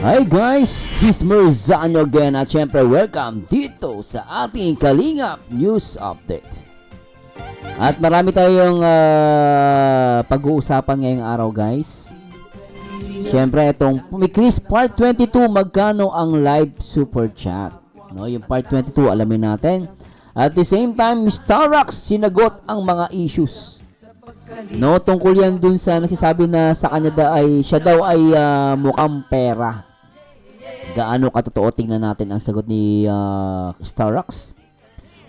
Hi guys, this Merzano again at syempre welcome dito sa ating Kalingap News Update. At marami tayong pag-uusapan ngayong araw guys. Syempre itong Chris Part 22, magkano ang live super chat? No, yung Part 22 alamin natin. At the same time, Mr. Rox sinagot ang mga issues. No, tungkol yan dun sa nagsasabi na sa kanya siya daw ay mukhang pera. Gaano katotoo, tingnan natin ang sagot ni Starrox.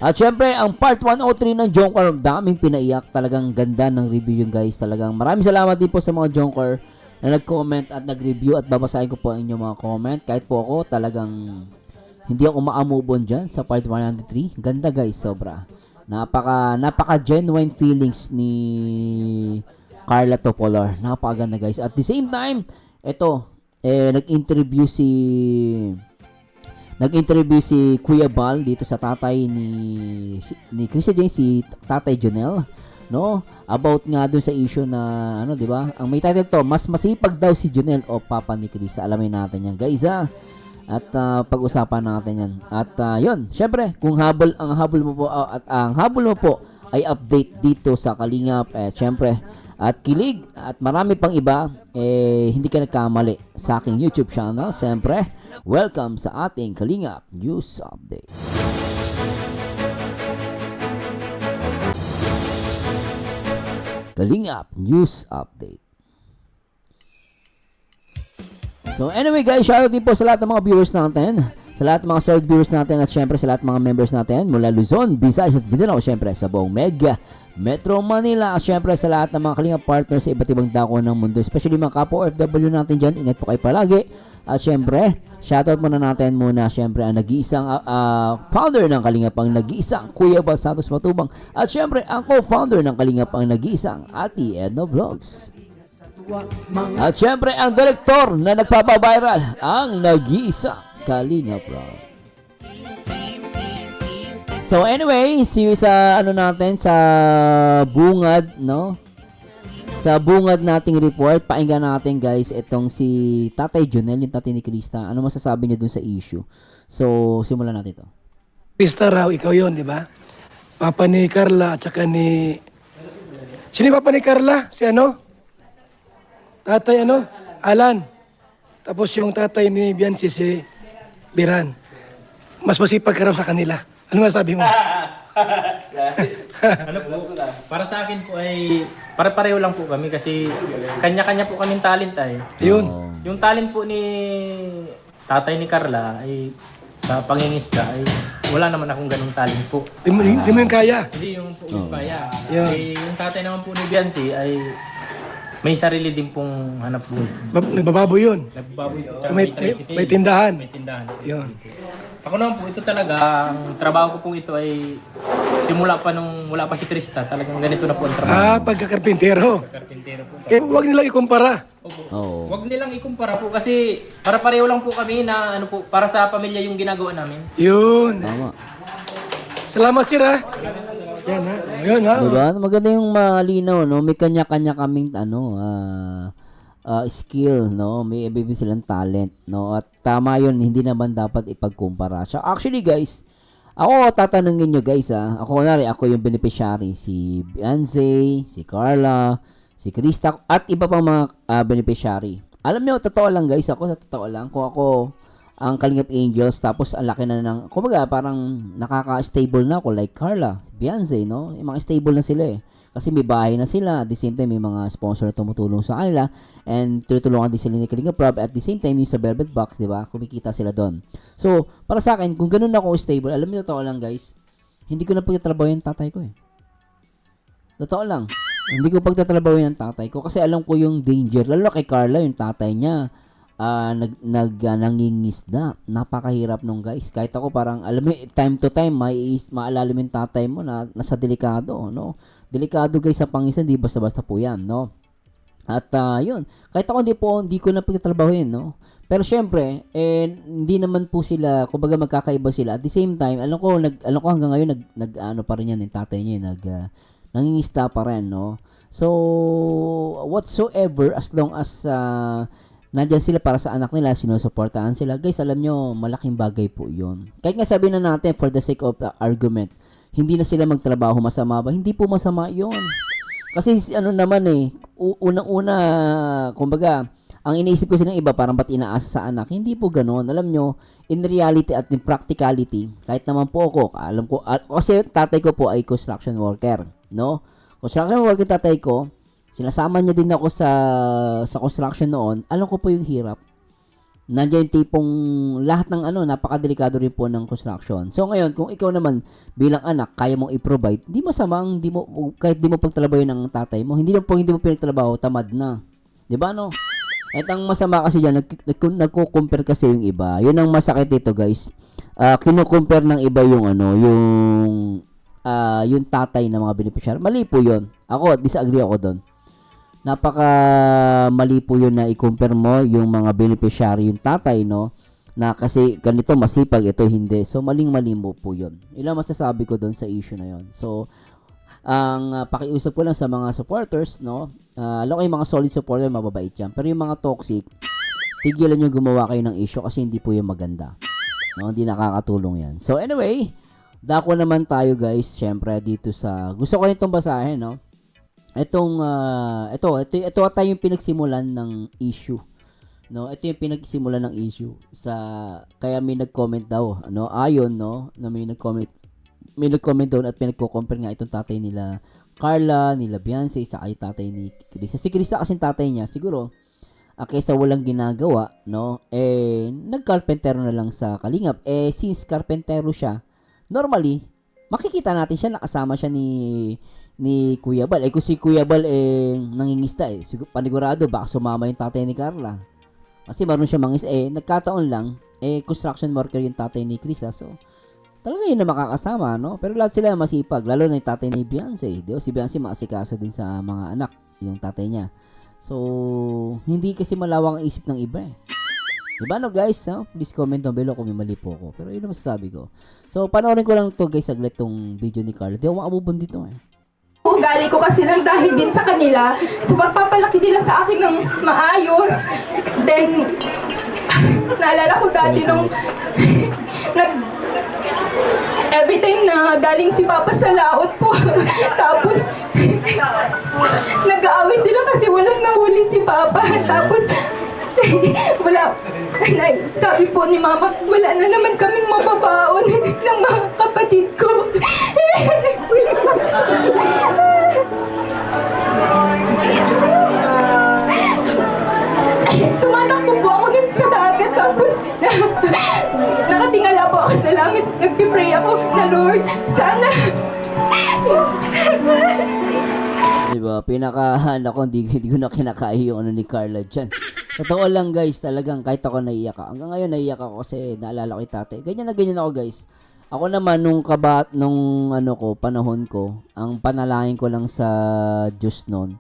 At syempre, ang part 103 ng Jonker, daming pinaiyak. Talagang ganda ng review yun guys. Talagang maraming salamat din po sa mga Jonker na nag-comment at nag-review. At babasahin ko po ang inyong mga comment. Kahit po ako, talagang hindi ako maamubon dyan sa part 103. Ganda guys, sobra. Napaka genuine feelings ni Carla Topolar. Napakaganda guys. At the same time, ito, nag-interview si Kuya Bal dito sa tatay ni Chris James, si Tatay Jonel, no? About nga doon sa issue na ano, 'di ba? Ang may title to, mas masipag daw si Jonel o papa ni Chris. Alamin natin 'yan, guys, ha? At pag-usapan natin 'yan. At 'yun, syempre, kung ang habol mo po ay update dito sa Kalingap, syempre at kilig at marami pang iba, hindi ka nagkamali sa aking YouTube channel. Siyempre, welcome sa ating Kalingap News Update. Kalingap News Update. So anyway guys, shoutout din po sa lahat ng mga viewers natin, sa lahat ng mga solid viewers natin, at syempre sa lahat ng mga members natin mula Luzon, Visayas at Mindanao, syempre sa buong Mega Metro Manila, at syempre sa lahat ng mga Kalingap partners sa iba't ibang dako ng mundo, especially mga kapwa OFW natin dyan. Ingat po kayo palagi. At syempre, shoutout natin muna syempre ang nag-iisang founder ng Kalingap, ang nag-iisang Kuya Bal Santos Matubang, at syempre ang co-founder ng Kalingap, ang nag-iisang Ate Edno Vlogs. At syempre ang direktor na nagpapaviral, ang nag-iisang Kalingap Rob. So anyway, sa sa bungad, no? Sa bungad nating report, pakinggan natin guys itong si Tatay Jonel, yung tatay ni Krista. Ano masasabi niya dun sa issue? So, simulan natin to. Krista raw, ikaw yon, di ba? Papa ni Carla at saka ni... Sino yung papa ni Carla? Si ano? Tatay ano? Alan. Tapos yung tatay ni Bianci, si Biran. Mas masipag ka raw sa kanila. Ano masabi mo? Ano po, para sa akin po ay pare-pareho lang po kami kasi kanya-kanya po kaming talent ay. Yun. Yung talent po ni tatay ni Carla ay sa pangingisda ay wala naman akong ganung talent po. Di mo yung kaya. Hindi yung po yung kaya. Yun. Yung tatay naman po ni Bianci ay may sarili din pong hanap buhay. Nagbababoy yun. Nagbaboy po. May tindahan. May tindahan. Yun. Ako naman po, ito talaga, ang trabaho ko po ito ay simula pa nung wala pa si Krista, talagang ganito na po ang trabaho. Pagkakarpintero. Karpintero po. Kaya huwag nilang ikumpara. Opo. Oh. Huwag nilang ikumpara po kasi para pareho lang po kami na ano po, para sa pamilya yung ginagawa namin. Yun. Tama. Salamat sir ha. Yan ha. Yun ha. Diba? Maganda yung malinaw, no? May kanya-kanya kaming skill, no? May iba silang talent, no? At tama yun, hindi naman dapat ipagkumpara. So, actually guys, ako tatanungin nyo guys, ako yung beneficiary, si Beyonce, si Carla, si Krista, at iba pang mga beneficiary. Alam nyo, totoo lang guys, sa totoo lang, kung ako ang Kalingap Angels, tapos ang laki na ng, kumbaga parang nakaka-stable na ako, like Carla, Beyonce, no? Yung mga stable na sila kasi may bahay na sila, at the same time may mga sponsor na tumutulong sa kanila, and tutulungan din sila ni Kalingap Rob, at the same time yung sa Velvet Box, di ba? Kumikita sila doon. So, para sa akin, kung ganun ako stable, alam niyo, totoo lang guys, hindi ko na pagtatrabaho yung tatay ko Totoo lang. Hindi ko pagtatrabaho yung tatay ko kasi alam ko yung danger. Lalo kay Carla, yung tatay niya, nangingisda. Napakahirap nung guys. Kahit ako parang, alam mo, time to time, maalalim yung tatay mo na nasa delikado, no? Delikado guys sa pangisda, hindi basta-basta po yan, no? At yun, kahit ako hindi ko na pagtatrabahuin, no? Pero syempre, hindi naman po sila, kumbaga magkakaiba sila. At the same time, alam ko hanggang ngayon nag pa rin yan yung tatay niya, nangingista pa rin, no? So whatsoever, as long as nandyan sila para sa anak nila, sinusuportahan sila. Guys, alam nyo, malaking bagay po yun. Kahit nga sabihin na natin, for the sake of argument, hindi na sila magtrabaho, masama ba? Hindi po masama yun. Kasi ano naman unang-una, kumbaga, ang iniisip kasi ng iba, parang ba't inaasa sa anak? Hindi po ganoon. Alam nyo, in reality at in practicality, kahit naman po ako, alam ko, kasi tatay ko po ay construction worker, no? Construction worker tatay ko, sinasama niya din ako sa construction noon. Alam ko po yung hirap. Nandiyan yung tipong lahat ng napakadelikado rin po ng construction. So ngayon, kung ikaw naman bilang anak, kaya mong i-provide, di masamang kahit di mo pagtrabaho ng tatay mo, hindi mo pinagtrabaho, tamad na. Di ba no? At ang masama kasi diyan, nagko-compare kasi yung iba. Yun ang masakit dito, guys. Kino-compare ng iba yung yung tatay ng mga beneficiary. Mali po yun. Ako, disagree ako doon. Napaka mali po yun na i-compare mo yung mga beneficiary, yung tatay, no? Na kasi ganito masipag, ito hindi. So, maling-mali mo po yun. Ilang masasabi ko doon sa issue na yun. So, ang pakiusap ko lang sa mga supporters, no? Alam ko yung mga solid supporter, mababait yan. Pero yung mga toxic, tigilan nyo gumawa kayo ng issue kasi hindi po yung maganda. No? Hindi nakakatulong yan. So, anyway, dako naman tayo, guys. Syempre, dito sa... Gusto ko itong basahin, no? Ito tayo yung pinagsimulan ng issue. No, ito yung pinagsimulan ng issue kaya may nag-comment daw, ayon na may nag-comment doon at pinagko-compare nga itong tatay nila Carla, nila Beyonce sa ay tatay ni Krista. Si Krista kasi tatay niya, siguro kaysa walang ginagawa, nag-carpentero na lang sa Kalingap. Since carpentero siya, normally makikita natin siya nakasama siya ni Kuya Bal. Kung si Kuya Bal nangingista panigurado baka sumama yung tatay ni Carla. Kasi marunong siya mangis nagkataon lang construction worker yung tatay ni Krista. So talaga yun na makakasama, no? Pero lahat sila masipag, lalo na yung tatay ni Beyonce. Di ba? Si Beyonce maasikaso din sa mga anak, yung tatay niya. So hindi kasi malawang ang isip ng iba Diba no guys? Please comment down below kung may mali po ako. Pero yun ang masasabi ko. So panoorin ko lang to guys saglit tong video ni Carla. Di ako makabubon dito Ugali ko kasi lang dahil din sa kanila, sa pagpapalaki nila sa akin ng maayos. Then, naalala ko dati nung every time na galing si Papa sa laot po, tapos nag-aaway sila kasi walang nahuli si Papa. Tapos, sabi po ni Mama, wala na naman kaming mababaon ng mga kapatid ko. Tumatakbo po ako dun sa dagat, tapos nakatingala po ako sa langit. Nagpipray ako na Lord, sana. Diba? Hindi ko na kinakaya yung ni Carla dyan. Totoo lang guys, talagang kahit ako naiyak ako. Hanggang ngayon naiyak ako kasi naalala ko yung tatay. Ganyan na ganyan ako guys. Ako naman nung panahon ko, ang panalangin ko lang sa Diyos noon,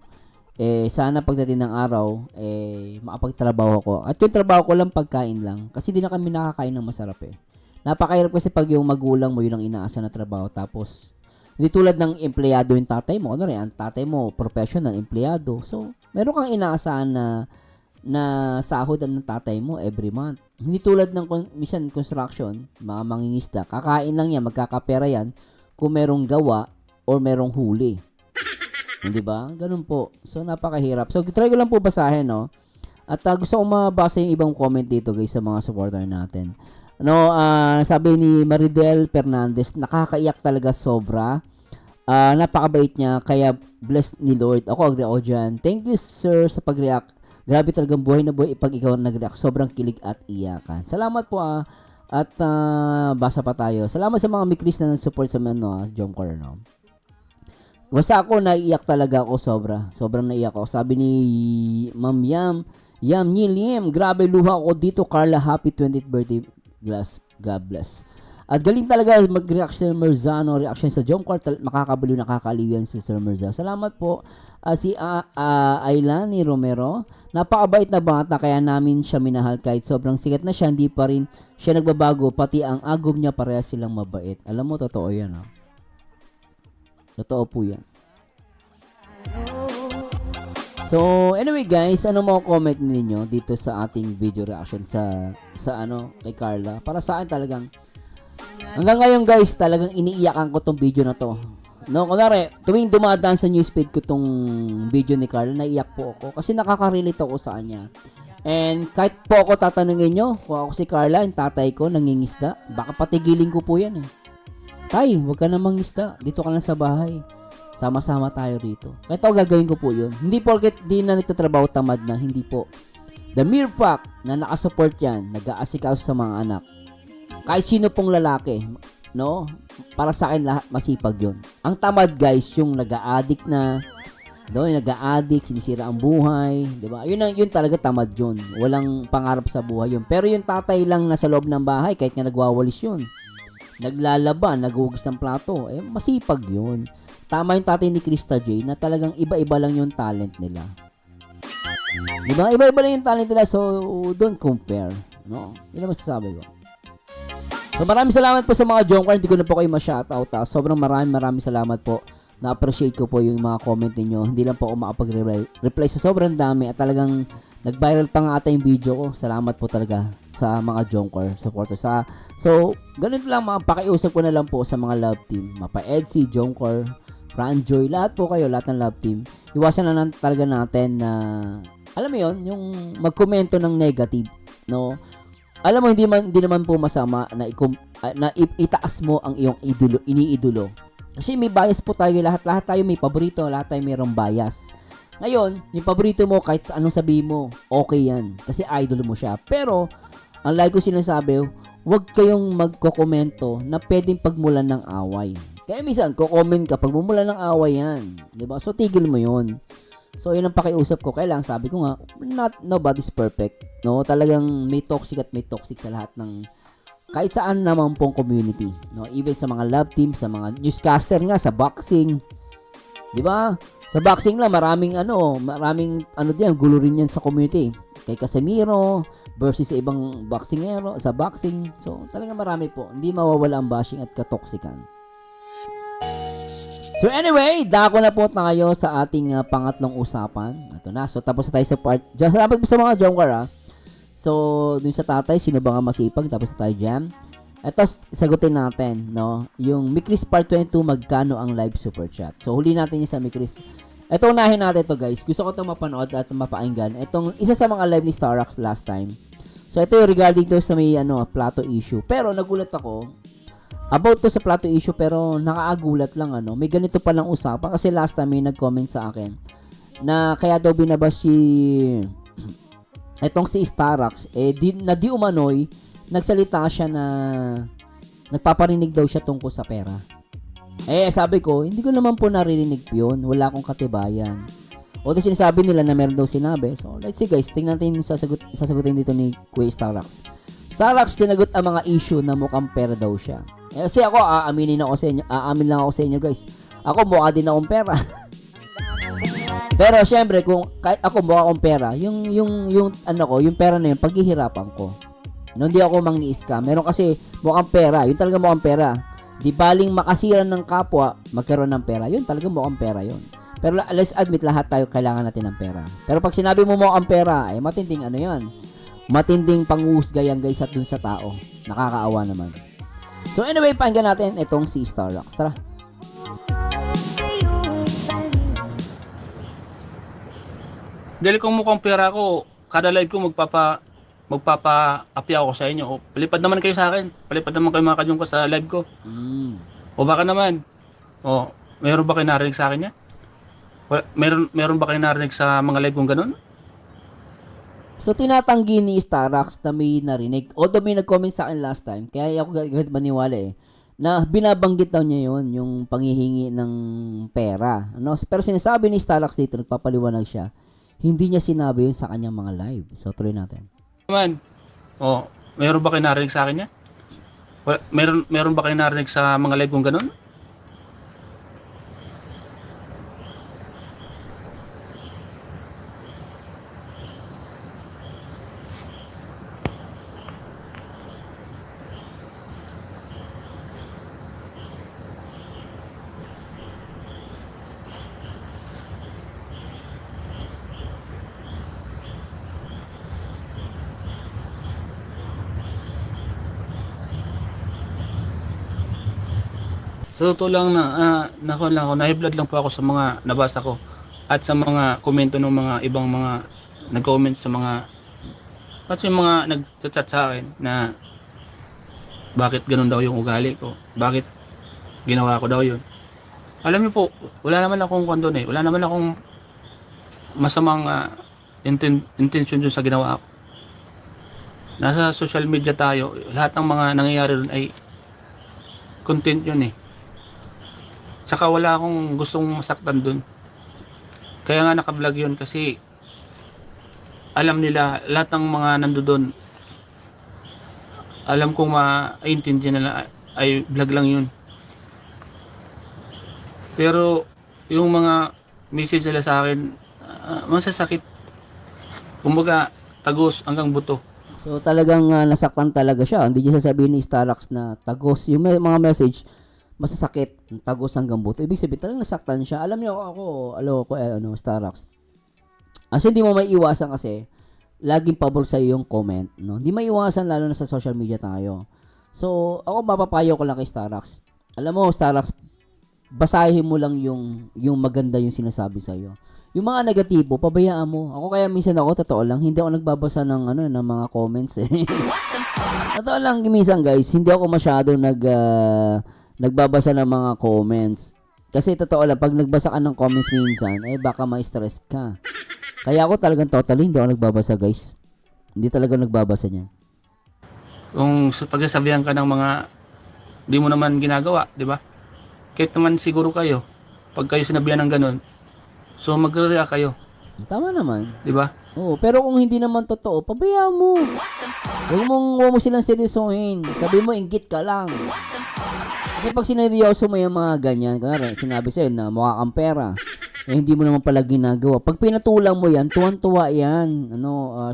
sana pagdating ng araw, makapagtrabaho ako. At yung trabaho ko lang pagkain lang. Kasi di na kami nakakain ng masarap Napakahirap kasi pag yung magulang mo, yun ang inaasa na trabaho. Tapos, hindi tulad ng empleyado yung tatay mo. Ang tatay mo, professional, empleyado. So, meron kang inaasahan na sahod ng tatay mo every month. Hindi tulad ng minsan construction, mga mangingisda, kakain lang yan, magkakapera yan kung merong gawa or merong huli. Hindi ba? Ganun po. So, napakahirap. So, try ko lang po basahin, no? At gusto kong mabasa yung ibang comment dito, guys, sa mga supporter natin. Sabi ni Maridel Fernandez, nakakaiyak talaga sobra. Napakabait niya, kaya blessed ni Lord. Ako, agree ako dyan. Thank you, sir, sa pag-react. Grabe talagang buhay na buhay pag ikaw nag-react. Sobrang kilig at iyakan. Salamat po at basa pa tayo. Salamat sa mga mikris na support sa Jomcar, no? Basta ako, naiiyak talaga ako sobra. Sobrang naiiyak ako. Sabi ni Ma'am Yam Nilim, grabe luha ako dito, Carla. Happy 20th birthday. God bless. At galing talaga mag-react si Merzano, reaction sa Jomcar. Makakabaliw, nakakaliw yan si Sir Merzano. Salamat po. Si Ailani Romero, napakabait na bata kaya namin siya minahal kahit sobrang sikat na siya, hindi pa rin siya nagbabago, pati ang agom niya pareha silang mabait. Alam mo, totoo yan Totoo po yan. So, anyway guys, ano mo comment ninyo dito sa ating video reaction sa kay Carla? Para sa akin talagang hanggang ngayon guys, talagang iniiyakan ko tong video na to. No, kunwari, tuwing dumadaan sa newsfeed ko tong video ni Carla, naiyak po ako kasi nakaka-relate ako sa kanya. And kahit po ako tatanungin nyo, kung ako si Carla, yung tatay ko, nangingisda, baka patigilin ko po yan eh. Tay, huwag ka na mangisda, dito ka lang sa bahay. Sama-sama tayo rito. Kahit ako gagawin ko po yun. Hindi porket di na nagtatrabaho tamad na, hindi po. The mere fact na nakasupport yan, nag-aasikaso sa mga anak, kahit sino pong lalaki, no? Para sa akin lahat masipag yun. Ang tamad guys, yung nag-a-addict na, yung nag-a-addict, sinisira ang buhay, di ba? Yun talaga tamad yun. Walang pangarap sa buhay yun. Pero yung tatay lang nasa loob ng bahay, kahit nga nagwawalis yun, naglalaba, naghugas ng plato, masipag yun. Tama yung tatay ni Krista J na talagang iba-iba lang yung talent nila. Di ba? Iba-iba lang yung talent nila, so don't compare, no? Yun ang masasabi ko. So maraming salamat po sa mga Jonker. Hindi ko na po kayo ma-shoutout. Sobrang maraming salamat po. Na-appreciate ko po yung mga comment niyo. Hindi lang po ako makapag-reply sa sobrang dami at talagang nag-viral pa nga ata yung video ko. Salamat po talaga sa mga Jonker supporters. So, ganito lang, pakiusap ko na lang po sa mga love team. Mapa Edsy, Jonker, Franjoy, lahat po kayo, lahat ng love team. Iwasan na talaga natin na, alam mo yon, yung magkomento ng negative, no? Alam mo, hindi naman po masama na itaas mo ang iyong iniidolo. Kasi may bias po tayo, lahat tayo may paborito, lahat tayo mayroong bias. Ngayon, yung paborito mo, kahit sa anong sabihin mo, okay yan. Kasi idol mo siya. Pero, ang like ko sinasabi, huwag kayong magkokomento na pwedeng pagmulan ng away. Kaya minsan, ko-comment ka, pagmumulan ng away yan. Diba? So, tigil mo yun. So, yun ang pakiusap ko. Kailangan, sabi ko nga, nobody's perfect. No? Talagang may toxic at may toxic sa lahat ng kahit saan naman pong community. No? Even sa mga love team, sa mga newscaster nga, sa boxing. Di ba? Sa boxing lang, maraming diyan, gulo rin yan sa community. Kay Casemiro versus sa ibang boxingero, sa boxing. So, talagang marami po. Hindi mawawala ang bashing at katoksikan. So anyway, dako na po tayo sa ating pangatlong usapan. Ito na. So tapos na tayo sa part. Salamat po sa mga Jonker ha. So dun sa tatay, sino ba nga masipag? Tapos na tayo dyan. Ito, sagutin natin, no? Yung Mikris Part 22, magkano ang live super chat? So huli natin yung sa Mikris. Ito, unahin natin ito guys. Gusto ko itong mapanood at mapakinggan. Itong isa sa mga live ni Starrox last time. So ito yung regarding to sa may plato issue. Pero nagulat ako about to sa plato issue, pero nakaagulat lang may ganito palang usapan kasi last time may nag-comment sa akin na kaya daw binabas etong si Starrox di umano'y nagsalita siya na nagpaparinig daw siya tungkol sa pera. Sabi ko, hindi ko naman po naririnig yun, wala akong katibayan. O sinasabi nila na meron daw sinabi. So let's see guys, tingnan natin yung sasagutin dito ni Kuya Starrox. Starrox tinagot ang mga issue na mukhang pera daw siya. Kasi ako, aamin lang ako sa inyo guys. Ako mukha din akong pera. Pero syempre, kung kahit ako mukha akong pera, yung pera na yun, paghihirapan ko. No, hindi ako mangi-scam. Meron kasi mukhang pera, yun talaga mukhang pera. Di baling makasiran ng kapwa, magkaroon ng pera. Yun talaga mukhang pera yun. Pero let's admit, lahat tayo kailangan natin ng pera. Pero pag sinabi mo mukhang pera, matinding yan. Matinding panghusga yan guys at dun sa tao. Nakakaawa naman. So anyway, pakinggan natin itong si Starrox. Tara. Dahil kung mukhang pera ko, kada live ko magpapa-apya ako sa inyo. O, palipad naman kayo sa akin. Palipad naman kayo mga kadyong ko sa live ko. O baka naman, meron ba kayo narinig sa akin yan? Meron ba kayo narinig sa mga live kong ganun? So, tinatanggi ni Starrox na may narinig. Although may nag-comment sa akin last time, kaya ako gagawin maniwala na binabanggit daw niya yon yung panghihingi ng pera. Pero sinasabi ni Starrox dito, nagpapaliwanag siya, hindi niya sinabi yun sa kanyang mga live. So, tuloy natin. Naman, meron ba kayo narinig sa akin yan? Meron ba kayo narinig sa mga live kong ganun? Sa totoo lang nahiblad lang po ako sa mga nabasa ko at sa mga komento ng mga ibang mga nag-comment sa mga at yung mga nag-chat sa akin na bakit ganun daw yung ugali ko, bakit ginawa ko daw yun. Alam niyo po, wala naman akong kondon eh, wala naman akong masamang intention dun sa ginawa ko. Nasa social media tayo, lahat ng mga nangyayari dun ay content yun eh. Saka wala akong gustong masaktan dun. Kaya nga naka-vlog yun kasi alam nila, lahat ng mga nandoon, alam kong maintindihan nila ay vlog lang yun. Pero yung mga message nila sa akin, masasakit. Kumbaga, tagos hanggang buto. So talagang nasaktan talaga siya. Hindi niya sasabihin ni Starax na tagos. Yung mga message, masasakit, tagos hanggang buto. Ibig sabihin talagang nasaktan siya. Alam niyo ako, Starax. Kasi hindi mo may iwasan kasi laging pabor sa yung comment, no? Hindi maiwasan lalo na sa social media tayo. So, ako mapapayo ko lang kay Starax. Alam mo, Starax, basahin mo lang yung maganda yung sinasabi sa iyo. Yung mga negatibo, pabayaan mo. Ako kaya minsan totoo lang, hindi ako nagbabasa ng ng mga comments eh. Totoo lang minsan guys, hindi ako masyado nagbabasa ng mga comments. Kasi totoo lang, pag nagbasa ka ng comments minsan, baka ma-stress ka. Kaya ako talagang totally hindi ako nagbabasa guys. Hindi talaga nagbabasa niyan. Kung pagsasabihan ka ng mga di mo naman ginagawa, di ba? Kahit naman siguro kayo, pag kayo sinabihan ng ganun, so magre-react kayo, Tama naman. di ba? Oo, pero kung hindi naman totoo, pabayaan mo. Huwag mo silang seryosohin. Sabi mo, inggit ka lang. Kasi pag sineryoso mo yung mga ganyan, kaya sinabi sa'yo na mukha kang pera, hindi mo naman pala ginagawa. Pag pinatulang mo yan, tuwan-tuwa yan.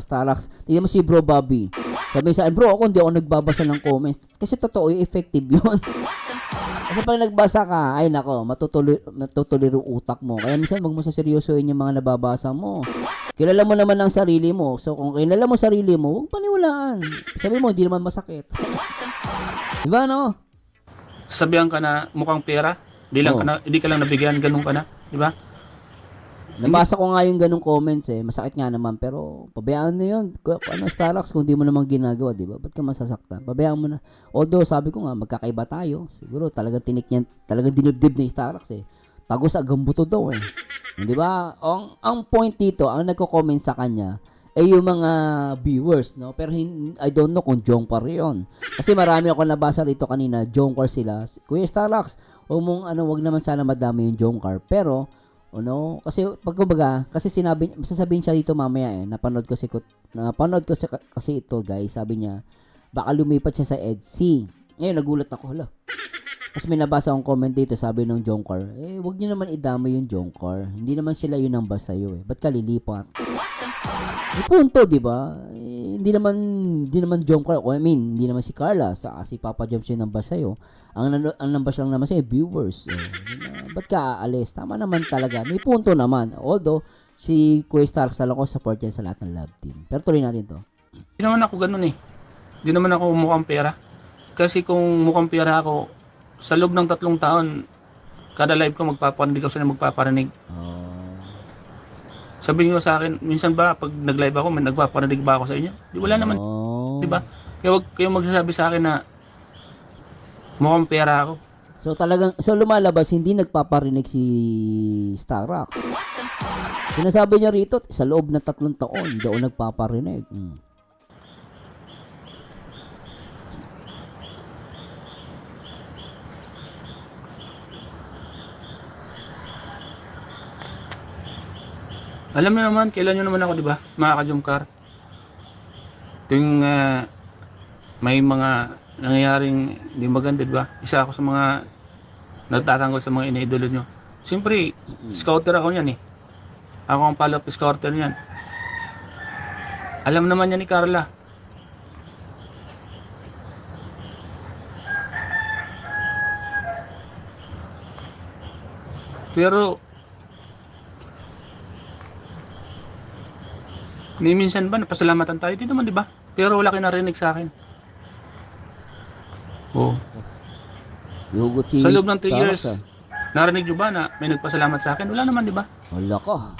Starax. Tignan mo si Bro Bobby. Sabi sa akin, bro, ako hindi ako nagbabasa ng comments. Kasi totoo, effective yun. Kasi pag nagbasa ka, ay nako, matutuliro utak mo. Kaya minsan, wag mo sa seryosohin yung mga nababasa mo. Kilala mo naman ang sarili mo. So, kung kilala mo sarili mo, huwag paniwalaan. Sabi mo, hindi naman masakit. Diba, no? Sabihan ka na mukhang pera, hindi ka lang nabigyan, ganun ka na, di ba? Nabasa ko nga yung ganung comments masakit nga naman, pero pabayaan na yun. Starax, kung di mo naman ginagawa, di ba? Ba't ka masasaktan? Pabayaan mo na. Although, sabi ko nga, magkakaiba tayo. Siguro, talagang talagang dinibdib ni Starax Tagos agam buto daw Di ba? Ang point dito, ang nagko-comment sa kanya, yung mga viewers, no? Pero I don't know kung Jongkar yun. Kasi marami ako nabasa rito kanina, Jongkar sila. Kuya Starax, wag naman sana madami yung Jongkar. Pero, kasi sasabihin siya dito mamaya napanood ko kasi ito guys, sabi niya baka lumipat siya sa EDC. Ngayon nagulat ako, kasi may nabasa akong comment dito, sabi ng Jongkar, wag niyo naman idamay yung Jongkar, hindi naman sila yun ang basa sa'yo ba't ka lilipat? May punto, di ba? Hindi naman Jongkar, hindi naman si Carla, si Papa Joms yun ang basa sa'yo. Ang nambas lang naman sa'yo, viewers. Ba't ka aalis? Tama naman talaga. May punto naman. Although, si Kuya Starax ko support yan sa lahat ng love team. Pero tuloy natin to. Hindi naman ako ganun Hindi naman ako mukhang pera. Kasi kung mukhang pera ako, sa loob ng 3 taon, kada live ko magpaparinig ako sila magpaparinig. Sabihin nyo sa akin, minsan ba pag nag-live ako, may nagpaparinig ba ako sa inyo? Wala naman. Di ba? Kaya huwag kayong magsasabi sa akin na mukhang pera ako. So lumalabas, hindi nagpaparinig si Starax. Sinasabi niya rito, sa loob ng 3 taon, hindi ako nagpaparinig. Alam niyo naman, kailan nyo naman ako, di ba? Mga ka-Jomcar. Tuwing may mga nangyayaring hindi maganda, di ba? Isa ako sa mga nagtatanggol sa mga ina-idolo nyo. Siyempre, scouter ako niyan Ako ang follow-up scouter niyan. Alam naman niya ni Carla. Pero, minsan ba napasalamatan tayo? Di naman, di ba? Pero wala kayo narinig sa akin. Oo. Hugot si Sa loob ng 2 Starrox, years, ah. narinig nyo ba na may nagpasalamat sa akin? Wala naman, di ba? Wala ka.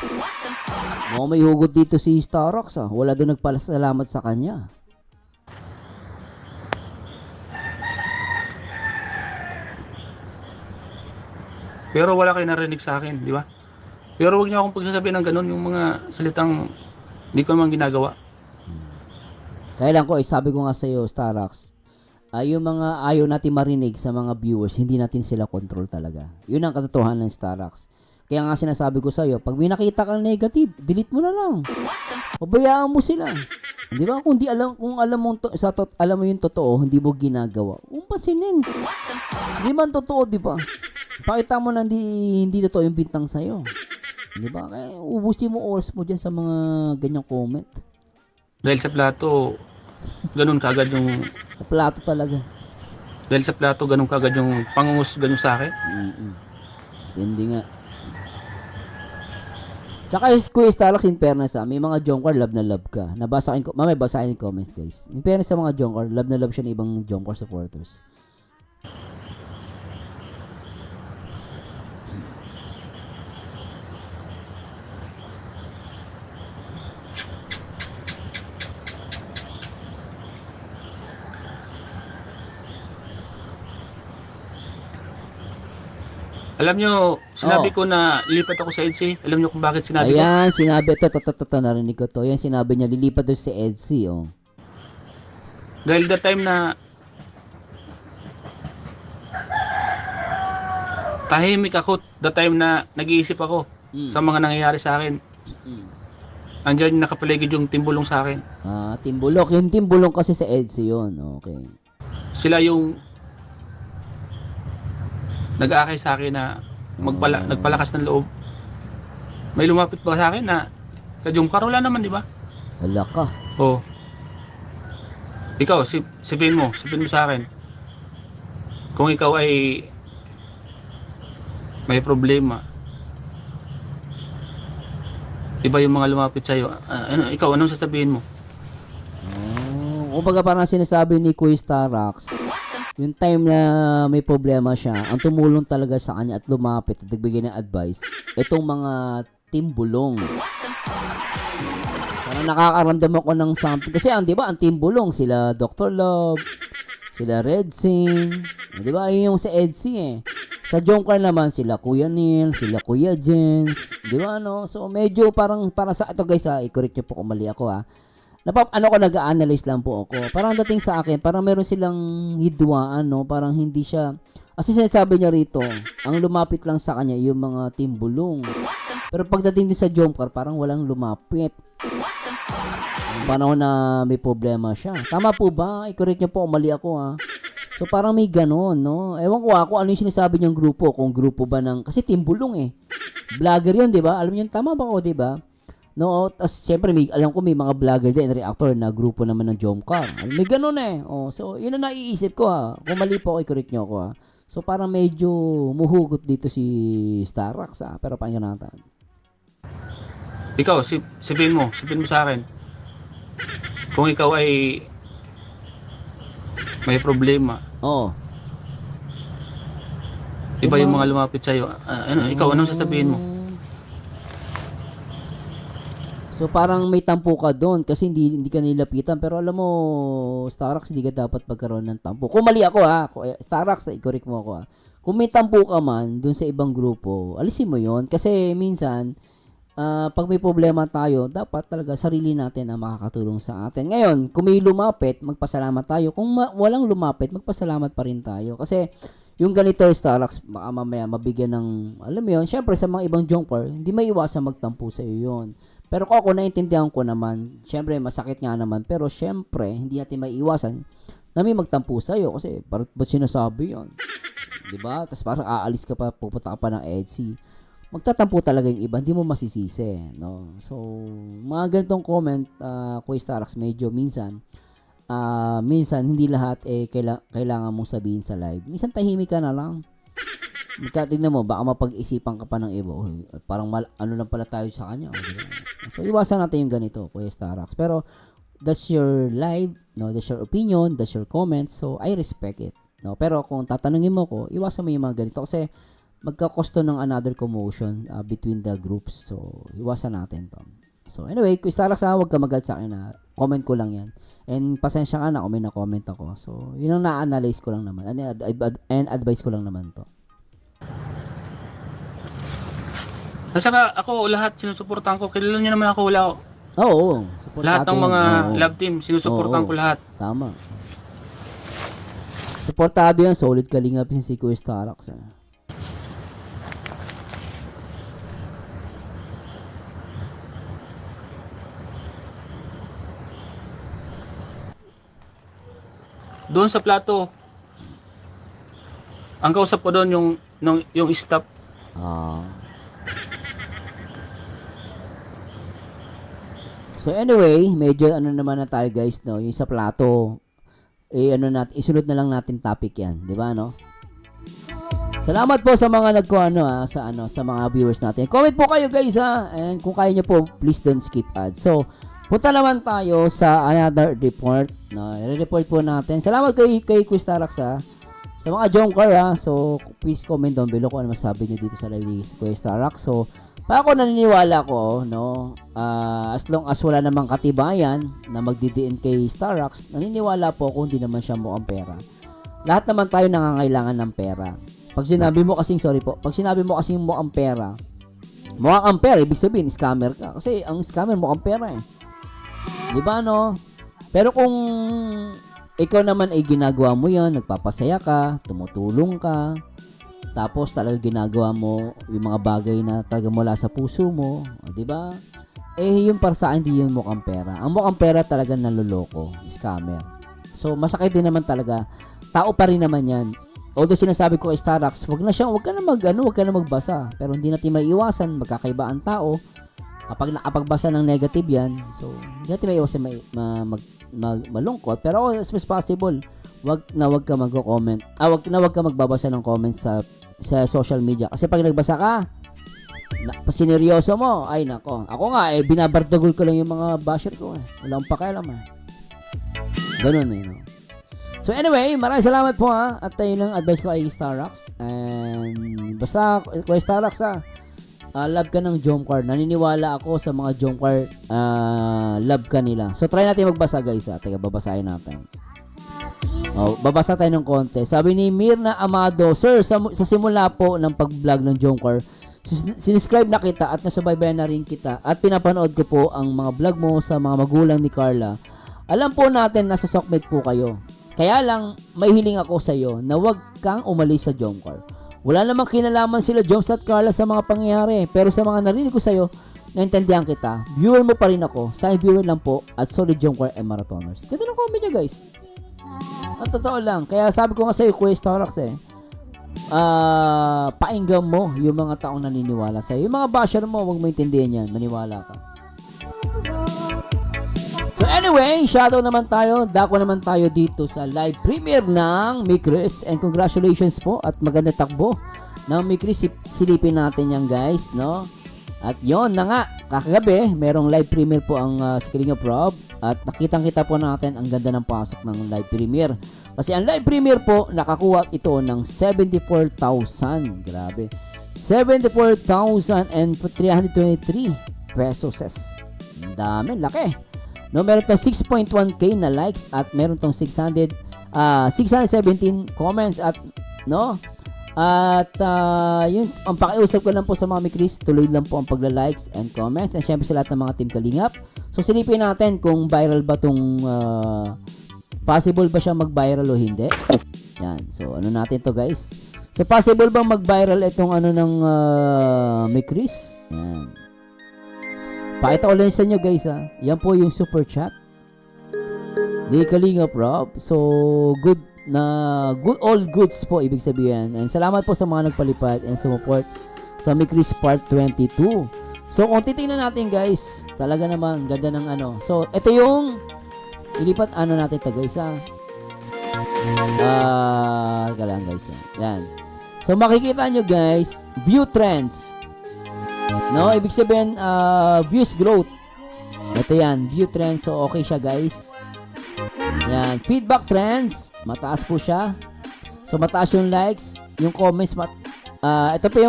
Mukhang may hugot dito si Starrox, ah. Wala doon nagpasalamat sa kanya. Pero wala kayo narinig sa akin, di ba? Pero huwag niyo akong pagsasabihin ng ganun, yung mga salitang hindi ko naman ginagawa. Kaya lang ko, sabi ko nga sa iyo, Starrox, yung mga ayaw natin marinig sa mga viewers, hindi natin sila control talaga. Yun ang katotohanan ng Starrox. Kaya nga sinasabi ko sa iyo, pag may nakita kang negative, delete mo na lang. Pabayaan mo sila. Di ba? Kung alam mo alam mo yung totoo, hindi mo ginagawa. Umpasinin. Hindi man totoo, di ba? Pakita mo na hindi totoo yung bintang sa iyo. Di ba? Kaya ubusin mo oras mo diyan sa mga ganyang comment. Dahil sa plato, ganun kagad yung... Plato talaga. Dahil sa plato, ganun kagad yung pangungus ganun sa akin. Hindi nga. Tsaka Kuya Starrox, in fairness may mga Jonkar love na love ka. Mamaya basahin yung comments guys. In fairness sa mga Jonkar, love na love siya ng ibang Jonkar supporters. Alam nyo, sinabi ko na lilipat ako sa EDSA. Alam nyo kung bakit sinabi ko? Ayan, sinabi. Ito, narinig ko to. Yan, sinabi niya, lilipat doon si EDSA, oh. Dahil the time na tahimik ako, the time na nag-iisip ako sa mga nangyayari sa akin. Andiyan nakapaligid yung timbulong sa akin. Timbulok. Yung timbulong kasi sa EDSA yun. Okay. Sila yung nag-aakay sa akin na nagpalakas ng loob. May lumapit ba sa akin na Kajungkar? Wala naman, di ba? Wala ka. Oo. Ikaw, sipin mo sa akin. Kung ikaw ay may problema, iba yung mga lumapit sa'yo. Ikaw, anong sasabihin mo? Kumbaga parang sinasabi ni Kuya Starrox, yung time na may problema siya, ang tumulong talaga sa kanya at lumapit at nagbigay ng advice, itong mga timbulong. Parang nakakaramdam ako ng something. Kasi di ba, ang timbulong, sila Dr. Love, sila Redsing, di ba, yung sa EDSA Sa Jonkar naman, sila Kuya Neil, sila Kuya Jens, di ba, no? So, medyo parang sa ito guys, i-correct nyo po kung mali ako, nag-a-analyze lang po ako. Parang dating sa akin, parang meron silang hidwaan, no? Parang hindi siya, kasi sinasabi niya rito, ang lumapit lang sa kanya yung mga timbulong. Pero pagdating din sa Jonkar, parang walang lumapit. Ang panahon na may problema siya. Tama po ba? I-correct niyo po, mali ako So parang may ganon, no? Ewan ko kung ano yung sinasabi niyang grupo. Kung grupo ba ng, kasi timbulong Vlogger yun, di ba? Alam niyo, tama ba ako, di ba? No, tas siyempre alam ko may mga vlogger din, reactor na grupo naman ng Jonkar. May ganun so yun ang naiisip ko Kung mali po ako, i-correct nyo ako So parang medyo muhugot dito si Starrox pero pakinggan natin. Ikaw, sipin mo sa akin. Kung ikaw ay may problema, iba yung mga lumapit sa'yo. Ikaw, anong sasabihin mo? So parang may tampo ka doon kasi hindi ka nilapitan, pero alam mo Starrox, hindi ka dapat pagkaroon ng tampo. Kung mali ako Starrox, i-correct mo ako Kung may tampo ka man doon sa ibang grupo, alisin mo 'yon kasi minsan pag may problema tayo, dapat talaga sarili natin ang makakatulong sa atin. Ngayon, kung may lumapit, magpasalamat tayo. Kung walang lumapit, magpasalamat pa rin tayo. Kasi yung ganito, Starrox, baka mamaya mabigyan ng, alam mo yun, syempre sa mga ibang Jonkar, hindi maiwasan magtampo sa iyo yun. Pero ako naintindihan ko naman, syempre masakit nga naman, pero syempre hindi natin maiiwasan na may magtampo sa'yo kasi ba't sinasabi yun? Diba? Tapos parang aalis ka pa, pupunta ka pa ng EDSA. Magtatampo talaga yung iba, hindi mo masisisi. No? So, mga ganitong comment, Kuya Starrox, medyo minsan hindi lahat kailangan mong sabihin sa live. Minsan tahimik ka na lang. Tingnan mo, baka mapag-isipan ka pa ng iba. Parang ano lang pala tayo sa kanya. Diba? So, iwasan natin yung ganito, Kuya Starrox. Pero, that's your live, no? That's your opinion, that's your comments. So, I respect it. No? Pero kung tatanungin mo ko, iwasan mo yung mga ganito kasi magkakosto ng another commotion between the groups. So, iwasan natin to. So, anyway, kung Starlax huwag ka magad sa akin na comment ko lang yan. And pasensya ka na kung may na-comment ako. So, yun ang na-analyze ko lang naman. And advice ko lang naman to. At saka ako lahat sinusuportahan ko. Kilala niyo naman ako, wala ako. Oo. Lahat ng mga Oo. love team, sinusuportahan Oo. ko lahat. Tama. Supportado yan. Solid kalingap si Kuya Starlax. Doon sa plato, ang kausap ko doon yung staff. So anyway, medyo ano naman na tayo guys, no? Yung sa plato, isunod na lang natin topic yan, di ba, no? Salamat po sa mga sa mga viewers natin. Comment po kayo guys ha, and kung kaya niyo po, please don't skip ads. So, punta naman tayo sa another report, no? I-report po natin. Salamat kay Kuya Starlax ha. Sa mga Jonker ha, so please comment down below kung ano masabi niyo dito sa live ni Kuya Starlax. So, pa ako naniniwala ko, no, as long as wala namang katibayan na magdidiin kay Starlax, naniniwala po kung hindi naman siya mukhang pera. Lahat naman tayo nangangailangan ng pera. Pag sinabi mo kasing mukhang pera, ibig sabihin, scammer ka. Kasi ang scammer mukhang pera eh. Di ba, no? Pero kung ikaw naman ay ginagawa mo yan, nagpapasaya ka, tumutulong ka, tapos talaga ginagawa mo yung mga bagay na talaga mula sa puso mo, di ba? Eh, yung para sa akin, hindi yung mukhang pera. Ang mukhang pera talaga naloloko, scammer. So, masakit din naman talaga. Tao pa rin naman yan. Although sinasabi ko kay Starlax, wag ka na magbasa. Pero hindi natin maiiwasan, magkakaiba ang tao. Kapag nakapagbasa ng negative yan, so hindi natin maiiwasan malungkot. Pero as much as possible, wag ka mag-comment. Wag ka magbabasa ng comments sa social media. Kasi pag nagbasa ka, sineryoso mo, ay nako. Ako nga, binabardagol ko lang yung mga basher ko. Wala akong pakialam Ganun no? So anyway, maraming salamat po at yun ang advice ko kay Starlax. And basta kay Starlax love ka ng Jomcar. Naniniwala ako sa mga Jomcar, love ka nila. So try natin magbasa guys Teka, babasahin natin. Babasa tayo ng konti. Sabi ni Mirna Amado, Sir, sa simula po ng pag-vlog ng Jomcar, siniscribe na kita at nasubaybayan na rin kita at pinapanood ko po ang mga vlog mo sa mga magulang ni Carla. Alam po natin nasa Sockmate po kayo. Kaya lang, may hiling ako sa iyo na huwag kang umalis sa Jomcar. Wala namang kinalaman sila Joms at Carla sa mga pangyayari. Pero sa mga narinig ko sa iyo, naintindihan kita. Viewer mo pa rin ako. Sa viewer lang po at solid Jomcar and Marathoners. Ganda ng comment niya guys. At totoo lang. Kaya sabi ko nga sa iyo, Kuya Starlax painggan mo yung mga taong naniniwala sa iyo. Yung mga basher mo, huwag mo intindihan yan. Maniwala ka. So anyway, shoutout naman tayo. Dako naman tayo dito sa live premiere ng Mikris. And congratulations po at maganda takbo ng Mikris. Silipin natin yan guys, no? At yon na nga, kakagabi, merong live premiere po ang si Kalinga Prob. At nakitang-kita po natin ang ganda ng pasok ng live premiere. Kasi ang live premiere po, nakakuha ito ng 74,000. Grabe. 74,323 pesos. Ang dami, laki. No, meron tong 6.1k na likes at meron tong 617 comments at no. At yun, ang pakiusap ko lang po sa mga Mikris, tuloy lang po ang pagla-likes and comments and syempre sa lahat ng mga team Kalingap. So silipin natin kung viral ba tong possible ba siya mag-viral o hindi. Yan. So ano natin to guys? So possible bang mag-viral itong ng Mikris? Yan. Pakita ko lang sa inyo guys Yan po yung super chat ni Kalinga Prob. So good all goods po ibig sabihin. And salamat po sa mga nagpalipad and support sa Mikris Part 22. So kung titingnan natin guys, talaga naman ganda ng So ito yung ilipat natin to guys Galang guys Yan. So makikita nyo guys, view trends. No, ibig sabihin views growth. Ito yan, view trends. So okay siya guys. Yan, feedback trends, mataas po siya. So mataas yung likes, yung comments ito pa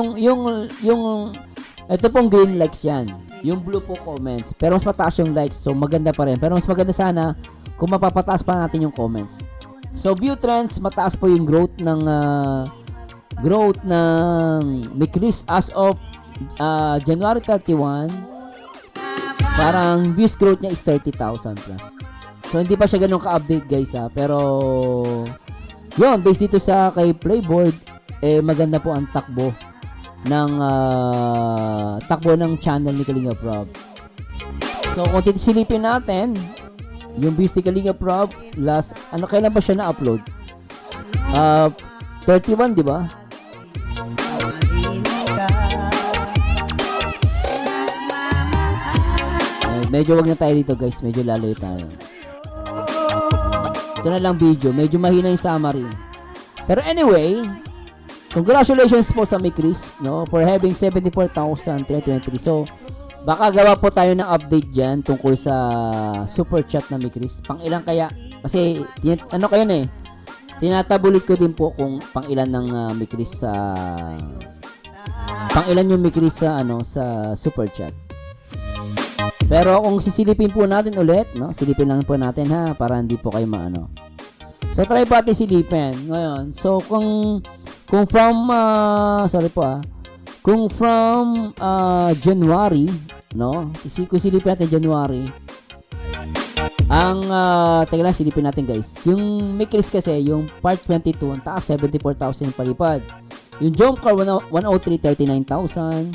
ito pong green likes yan. Yung blue po comments. Pero mas mataas yung likes. So maganda pa rin. Pero mas maganda sana kung mapapataas pa natin yung comments. So view trends, mataas po yung growth ng Mikris as of January 31. Parang views growth niya is 30,000 plus. So hindi pa siya ganun ka-update guys pero yun, based dito sa kay Playboard, maganda po ang takbo ng channel ni Kalinga Prab. So kung titisilipin natin yung views ni Kalinga Prab, last kailan ba siya na-upload? 31, di ba? Medyo wag na tayo dito guys, medyo lalayo tayo. Ito na lang video, medyo mahina yung summary. Pero anyway, congratulations po sa Mikris, no, for having 74,323. So, baka gawa po tayo ng update dyan tungkol sa super chat na Mikris. Pang ilan kaya? Kasi, kayo na tinatabulit ko din po kung pang ilan ng Mikris sa pang ilan yung Mikris sa sa super chat. Pero kung sisilipin po natin ulit, no? Silipin lang po natin ha para hindi po kayo maano. So try po natin silipin ngayon. So kung from kung from January, no? Kung silipin natin January. Ang teka lang, silipin natin guys. Yung Mikris kasi, yung part 22, ang taas 74,000 yung palipad. Yung Jomcar 103, 39,000.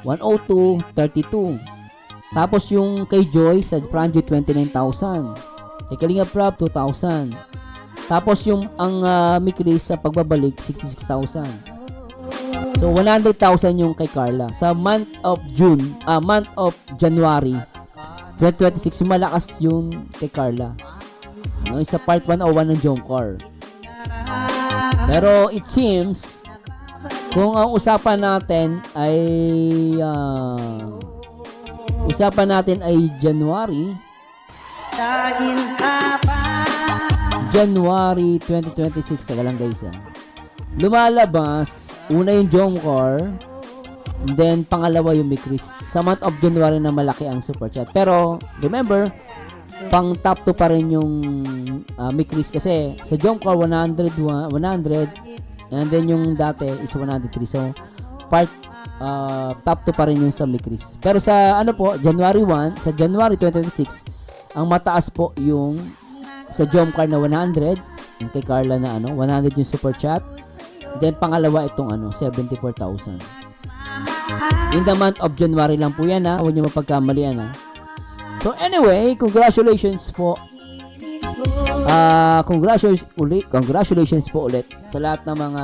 102, 32. Tapos yung kay Joy sa Franjo 29,000. Kay Kalinga Prab 2,000. Tapos yung ang Mikris sa pagbabalik 66,000. So 100,000 yung kay Carla. Sa month of January 2026, yung malakas yung kay Carla. No, sa part 101 ng Jomcar. Pero it seems kung ang usapan natin ay January 2026, taga lang guys lumalabas una yung Jomcar, then pangalawa yung Mikris. Sa month of January na malaki ang super chat. Pero remember, pang top 2 pa rin yung Mikris kasi sa Jomcar 100 and then yung dati is 103. So part top 2 pa rin yung sa Mikris. Pero sa January 1, sa January 2026, ang mataas po yung sa Jomcar na 100, yung kay Carla na 100 yung super chat. Then pangalawa itong 74,000. In the month of January lang po yan huwag niyo mapagkamalian So anyway, congratulations po. Congratulations po ulit sa lahat ng mga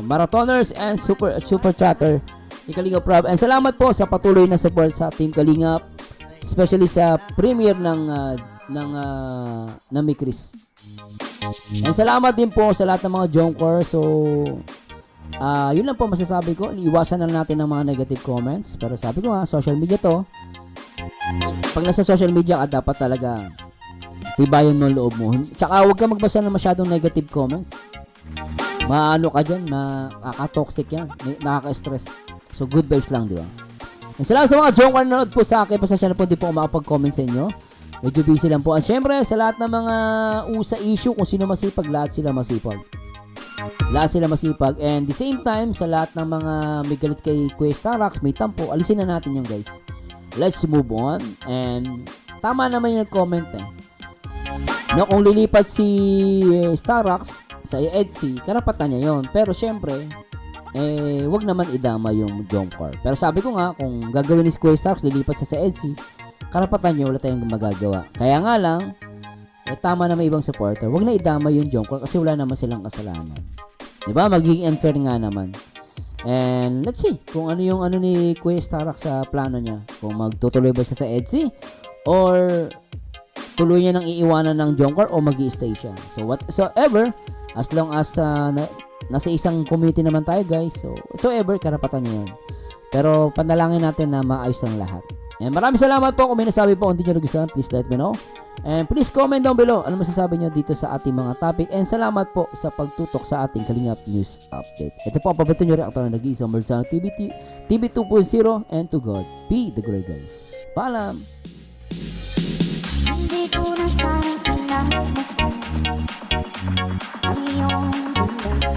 marathoners and super chatter ni Kalinga Prab. And salamat po sa patuloy na support sa Team Kalingap, especially sa premiere ng Mikris. And salamat din po sa lahat ng mga Jomcar. So yun lang po masasabi ko. Iwasan na natin ng mga negative comments. Pero sabi ko social media to. Pag nasa social media ka, dapat talaga tibayan mo ang loob mo. Tsaka huwag ka magbasa ng masyadong negative comments. Maano ka dyan, nakaka-toxic yan, nakaka-stress. So good vibes lang, di ba? And salamat sa mga Jomcar na nanood po sa akin. Pasensya na po, di po ako makapag-comment sa inyo. Medyo busy lang po. At syempre, sa lahat ng mga usa issue, kung sino masipag, lahat sila masipag. And the same time, sa lahat ng mga may galit kay Kuya Starax, may tampo, alisin na natin yung guys. Let's move on. And tama naman yung comment No, kung lilipat si Starax sa EDC, karapatan niya yon. Pero syempre, wag naman idama yung Jomcar. Pero sabi ko nga, kung gagawin ni Kuya Starax, lilipat siya sa EDC, karapatan niya, wala tayong magagawa. Kaya nga lang, tama na may ibang supporter. Wag na idama yung Jomcar kasi wala naman silang kasalanan. Diba? Magiging unfair nga naman. And let's see kung ano yung ni Kuya Starax sa plano niya. Kung magtutuloy ba siya sa EDC or tuloy niya nang iiwanan ng Jomcar o mag-i-stay siya. So whatsoever, as long as nasa isang community naman tayo guys, so whatsoever, karapatan niya yun. Pero panalangin natin na maayos ang lahat. And maraming salamat po. Kung may nasabi po, kung hindi nyo nagustuhan, please let me know. And please comment down below ano masasabi nyo dito sa ating mga topic. And salamat po sa pagtutok sa ating Kalingap News Update. Ito po, paborito nyo reactor na nag-iisang Merzano TV 2.0, and to God be the glory, guys. Paalam! Hindi ko na sana pinagmasdan ang iyong ganda.